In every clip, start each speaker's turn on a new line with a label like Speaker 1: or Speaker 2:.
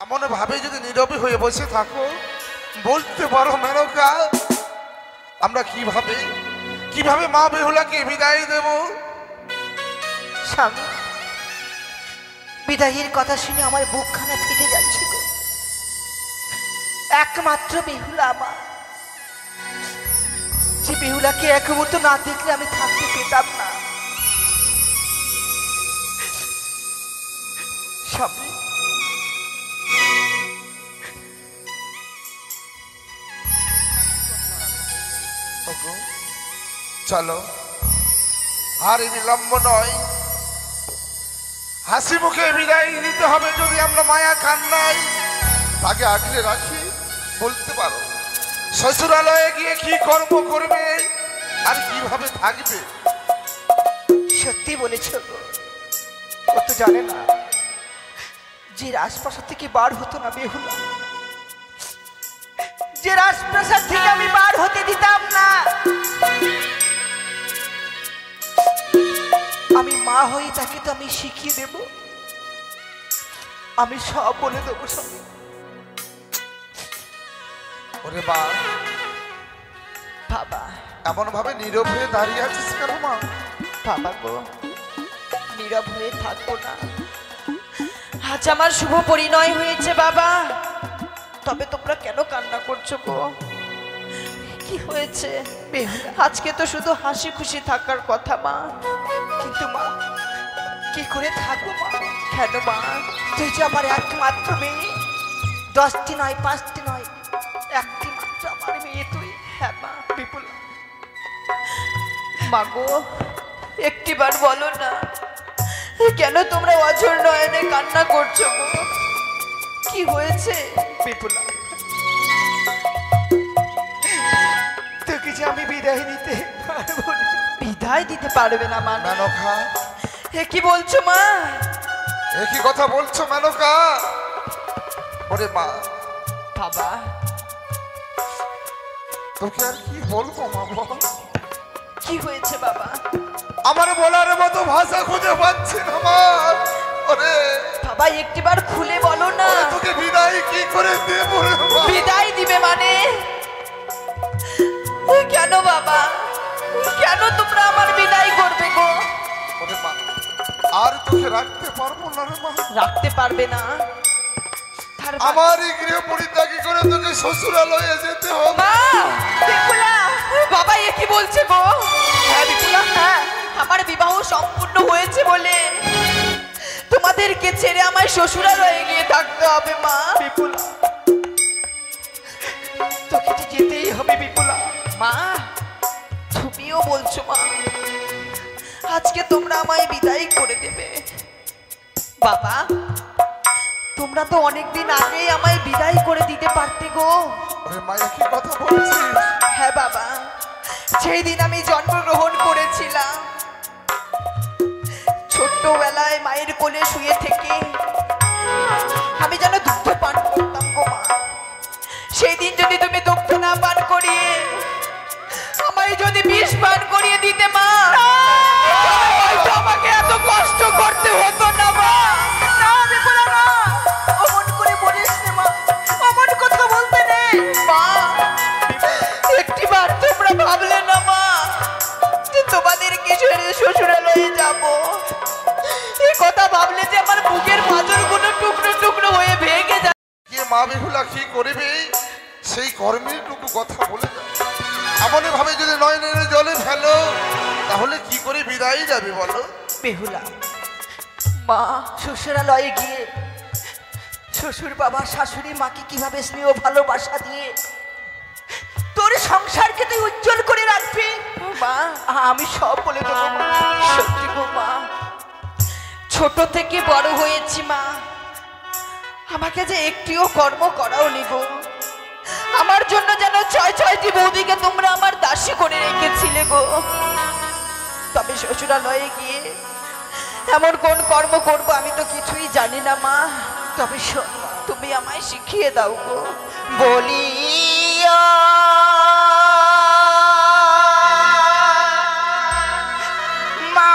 Speaker 1: এমন ভাবে যদি নীরবে হয়ে বসে থাকো, বলতে পারো মেনকা আমরা কিভাবে মা বেহুলাকে বিদায় দেব?
Speaker 2: স্বামী, বিদায়ের কথা শুনে আমার বুকখানা ফেটে যাচ্ছে গো। একমাত্র বেহুলা আমার, যে বেহুলাকে এক মুহূর্ত না দেখলে আমি থাকতে পেতাম না। স্বামী,
Speaker 1: চলো, আর বিলম্ব নয়, হাসি মুখে বিদায় নিতে হবে। যদি আমরা মায়া কান্নাই তাকে আগলে রাখি, বলতে পারো শ্বশুরালয়ে গিয়ে কি কর্ম করবে আর কিভাবে থাকবে?
Speaker 2: সত্যি বলেছ গো। ও তো জানে না যে রাজপ্রাসাদ থেকে বার হতো না বেহুলা, যে রাজপ্রাসাদ থেকে আমি বার হতে দিতাম না। আমি মা হয়ে তাকে তো আমি শিখিয়ে দেব, আমি সব বলে দেবো সব।
Speaker 1: ওরে মা,
Speaker 2: বাবা
Speaker 1: এমন ভাবে নীরব হয়ে দাঁড়িয়ে আছিস কেন মা?
Speaker 2: বাবা গো, নীরব হয়ে থাকবো না। আজ আমার শুভ পরিণয় হয়েছে বাবা, তবে তোমরা কেন কান্না করছো গো? কি হয়েছে? আজকে তো শুধু হাসি খুশি থাকার কথা মা, কিন্তু মা কি করে থাকবো মা? কেন মা? তুই যে আমার একমাত্র মেয়ে, 10টি নয় 5টি নয়, একটি মাত্র আমার মেয়ে তুই। হ্যাঁ মা বিপুলা, মা গো একটিবার বলো না, কেন তোমরা অঝোর নয়নে কান্না করছো গো? কি হয়েছে বিপুলা? তোকে যে আমি বিদায় দিতে পারবো না। বিদায় দিতে পারবে না মানে?
Speaker 1: মেনকা,
Speaker 2: এ কি বলছো মা?
Speaker 1: একই কথা বলছো মেনকা? ওরে মা,
Speaker 2: বাবা
Speaker 1: তোকে আর কি বলবো মা বল?
Speaker 2: কি হয়েছে বাবা?
Speaker 1: আমার বলার মতো ভাষা খুঁজে পাচ্ছি না মা। ওরে
Speaker 2: বাবা একটিবার খুলে বলো না।
Speaker 1: তোকে বিদায় কি করে দেব রে মা?
Speaker 2: বিদায় দিবে মানে? কেন বাবা, কেন তোমরা আমার বিদায় করবে গো?
Speaker 1: ওরে মা, আর তোকে রাখতে পারবো না রে মা।
Speaker 2: রাখতে পারবে না?
Speaker 1: আমারই গৃহ পরিত্যাগী করে তোকে শ্বশুরালয়ে যেতে হবে।
Speaker 2: মা বিপুলা, বাবা এ কি বলছে গো? হ্যাঁ বিপুলা, হ্যাঁ আমার বিবাহ সম্পূর্ণ হয়েছে বলে তোমাদেরকে ছেড়ে আমার শ্বশুরালয়ে গিয়ে থাকতে হবে মা। বিপুলা তোকে তো যেতেই হবে বিপুলা। মা তুমিও বলছো মা আজকে তোমরা আমায় বিদায় করে দেবে? বাবা তোমরা তো অনেকদিন আগেই আমায় বিদায় করে দিতে পারতে গো।
Speaker 1: মায়া কি কথা বলছিস?
Speaker 2: হ্যাঁ বাবা, সেই দিন আমি জন্মগ্রহণ করেছিলাম, ছোট্টবেলায় মায়ের কোলে শুয়ে থেকে আমি যেন দুগ্ধ পান করতাম গো মা। সেই দিন যদি তুমি দুগ্ধ না পান করিয়ে আমায় যদি বিষ পান করিয়ে দিতে মা, হয়তো আমাকে এত কষ্ট করতে হতো না মা। না বিপুলা না, অমন করে বলিস না মা, অমন কথা বলতে নেই মা। একটিবার তোমরা ভাবলে না মা যে তোমাদের কিশোরে শ্বশুরালয়ে যাব? এই কথা ভাবলে যে আমার বুকের পাঁজরগুলো টুকরো টুকরো হয়ে ভেঙে যায়।
Speaker 1: কে মা বেহুলা কি করবে সেই কর্মের টুকু কথা বলে যায়। এমন ভাবে যদি নয়নের জলে ফেলো তাহলে কি করে বিদায় যাবে বলো?
Speaker 2: বেহুলা মা শ্বশুরালয়ে গিয়ে শ্বশুর বাবা শাশুড়ি মাকে কিভাবে স্নেহ ভালোবাসা দিয়ে তোর সংসারকে তুই উজ্জ্বল করে রাখবি মা, আমি সব বলে দেবো মা। সত্যি গো মা, ছোট থেকে বড় হয়েছি মা, আমাকে যে একটিও কর্ম করাও নি গো। আমার জন্য যেন 6-6টি বৌদিকে তোমরা আমার দাসী করে রেখেছিলে গো। তবে শ্বশুরালয়ে গিয়ে এমন কোন কর্ম করব আমি তো কিছুই জানি না মা। তবে তুমি আমায় শিখিয়ে দাও গো। বলিয়া মা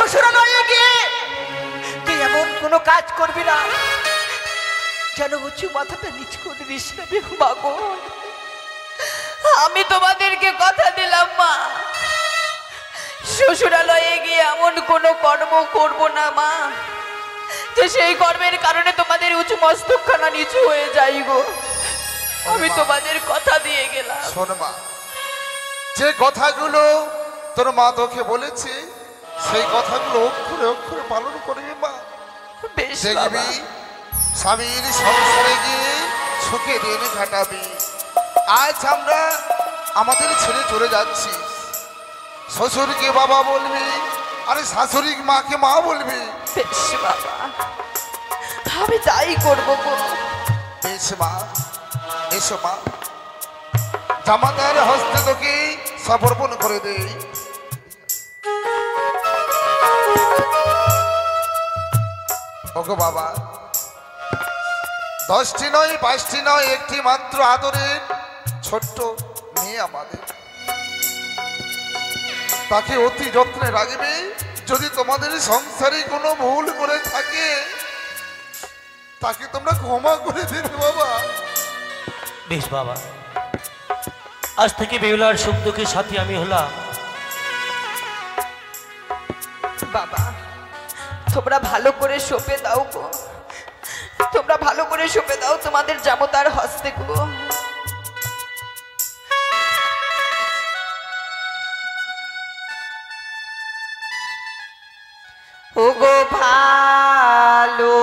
Speaker 2: শ্বশুরালয়ে গিয়ে তুই এমন কোনো কাজ করবি না যেন উঁচু মাথাটা নিচ করে দিস না বেহুমা গো।
Speaker 3: আমি তোমাদেরকে কথা দিলাম মা, শ্বশুরালয়ে গিয়ে এমন কোনো কর্ম করব না মা যে সেই কর্মের কারণে তোমাদের উঁচু মস্তকখানা নিচু হয়ে যাই গো। আমি তোমাদের কথা দিয়ে গেলাম।
Speaker 1: শোন মা, যে কথাগুলো তোর মা তোকে বলেছে সেই কথাগুলো অক্ষরে অক্ষরে পালন করবি মা।
Speaker 3: বেশ
Speaker 1: দেখবি
Speaker 3: বাবা।
Speaker 1: স্বামীর সংসারে গিয়ে সুখে দিন কাটাবি। আজ আমরা আমাদের ছেড়ে চলে যাচ্ছি, শ্বশুরকে বাবা বলবি, আরে শাশুড়ি মাকে মা বলবি।
Speaker 3: বেশ বাবা, আমি তাই করবো গো।
Speaker 1: বেশ মা, এসো মা, জামাতার হস্তে তোকে সমর্পণ করে দেই। ওগো বাবা, 10টি নয় 22টি নয়, একটি মাত্র আদরের ছোট্ট মেয়ে আমাদের, তাকে অতি যত্নে রাখবে। যদি তোমাদের সংসারে কোনো ভুল করে থাকে তাকে তোমরা ক্ষমা করে দেবে বাবা।
Speaker 4: বেশ বাবা, আজ থেকে বেহুলার সুখ দুঃখের সাথে আমি হলাম।
Speaker 3: বাবা, তোমরা ভালো করে সঁপে দাও গো, তোমরা ভালো করে সঁপে দাও তোমাদের জামতার হস্তে গো। ওগো ভালো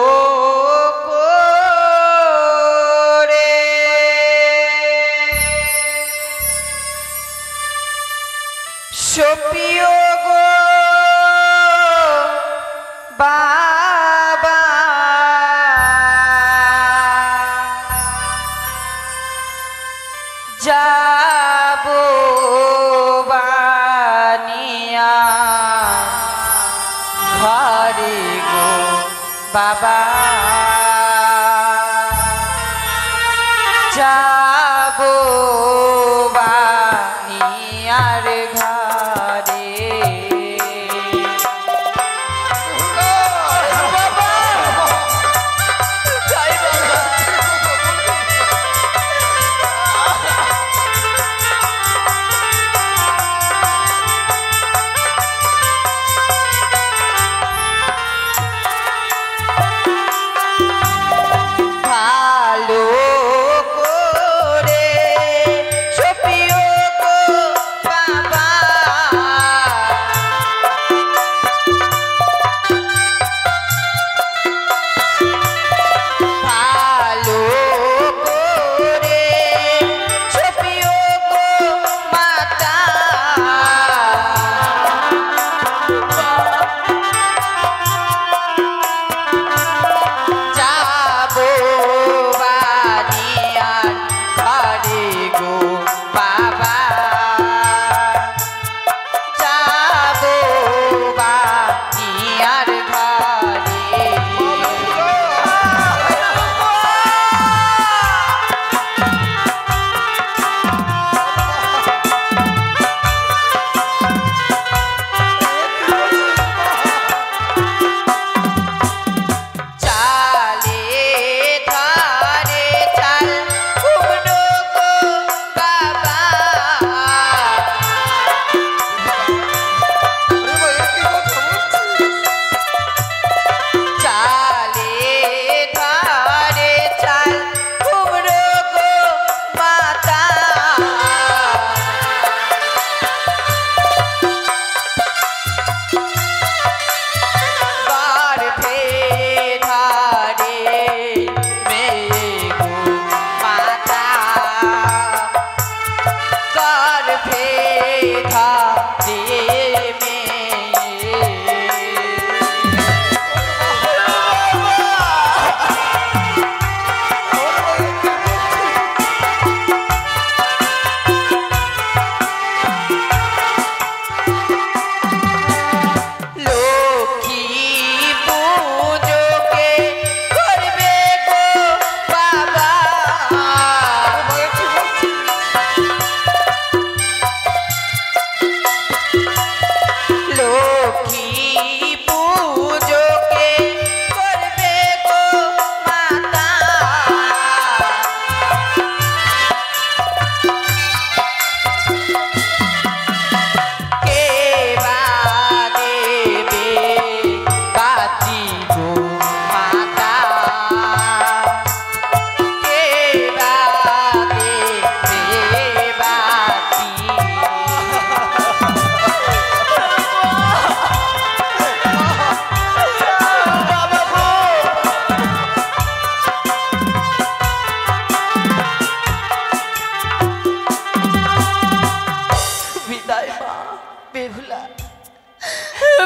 Speaker 3: করে সপিও গো বাবা, যাবো বানিয়া ঘরে গো বাবা, যাবো বানিয়ার ঘরে। জয় বাবা।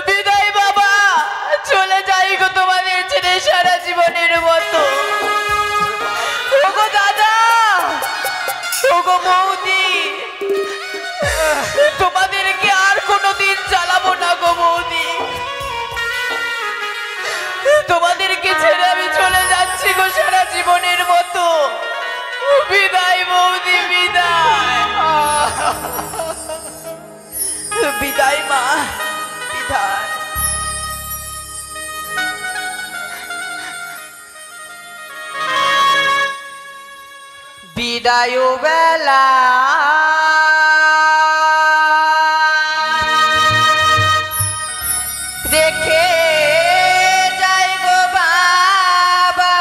Speaker 3: বিদায় বাবা, চলে যাই গো তোমাদের ছেড়ে সারা জীবনের মতো। ওগো দাদা, ওগো বৌদি, তোমাদেরকে আর কোনোদিন জ্বালাবো না গো বৌদি। তোমাদেরকে ছেড়ে আমি চলে যাচ্ছি গো সারা জীবনের মতো। বিদায় বৌদি, বিদায়। বিদায় মা, বিদায়। বিদায় বেলা রেখে যাই গো বাবা,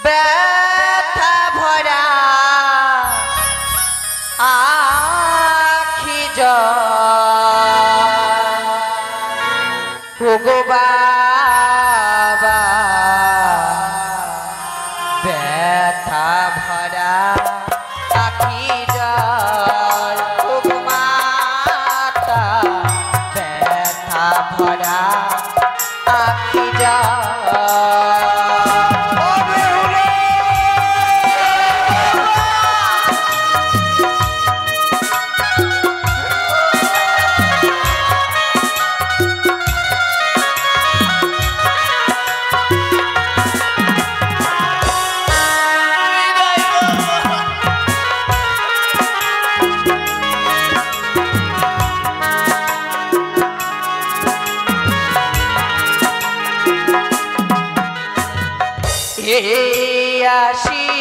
Speaker 3: ব্যথা ভরা আখি গো বাবা, ব্যথা ভরা আখি জল গো মাতা, ব্যথা ভরা আখি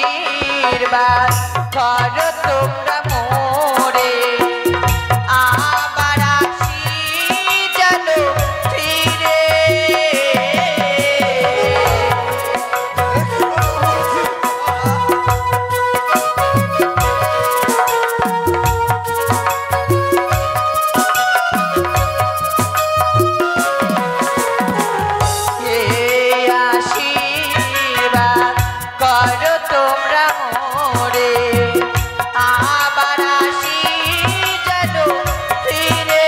Speaker 3: আশীর্বাদ করো তোমরা মোরে, আবার আসি যেন ফিরে। আশীর্বাদ করো তোমরা মোরে, আবার আসি যেন ফিরে।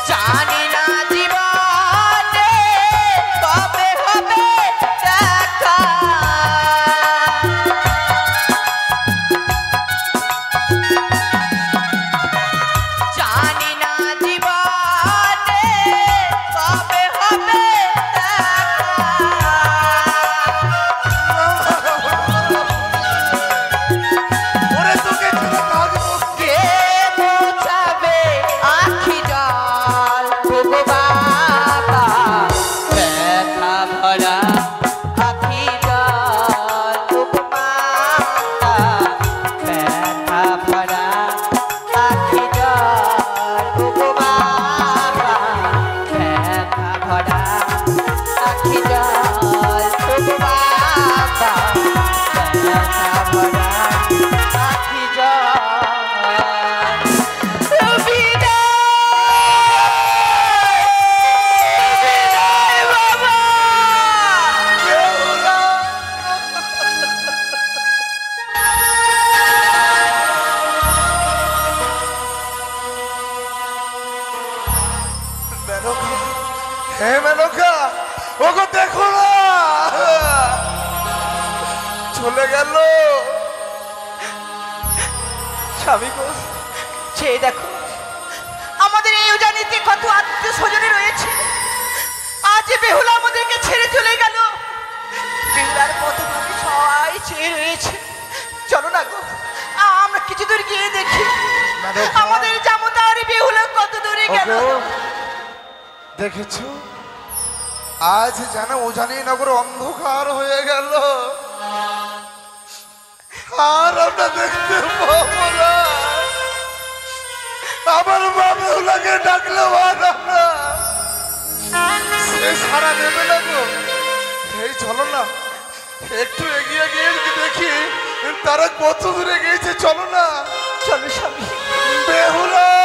Speaker 3: জানি না জীবনে কবে হবে দেখা, জানি না জীবনে কবে হবে
Speaker 1: ওরে তোকে ছেড়ে থাকবো
Speaker 3: কে মোছাবে আখি জল গো বাবা, ব্যথা ভরা আখি জল গো মাতা, ব্যথা ভরা আখি জল গো বাবা, ব্যথা ভরা আখি জল গো বাবা, ব্যথা ভরা আখি জল। বিদায় বাবা।
Speaker 1: মেনকা, হে মেনকা, ওগো দেখো না, চলে গেল।
Speaker 2: স্বামী গো, সে দেখো আমাদের এই উজানিতে কত আত্মীয় স্বজনে রয়েছে, আজ বেহুলা আমাদেরকে ছেড়ে চলে গেল। বেহুলার কত ভাবে সবাই চেয়ে রয়েছে। চলো না গো, আমরা কিছু দূর গিয়ে দেখি আমাদের জামতার বেহুলা কত দূরে গেল।
Speaker 1: ওগো, দেখেছো আজ যেন উজানি নগর অন্ধকার হয়ে গেল, আর আমরা দেখতে পাবো না। আমার মা বেহুলাকে ডাকলো আর আমরা সে সারা দেবে না গো। এই চলো না, একটু এগিয়ে গিয়ে দেখি তারা কত দূরে গিয়েছে, চলো না।
Speaker 2: চলো স্বামী।
Speaker 1: বেহুলা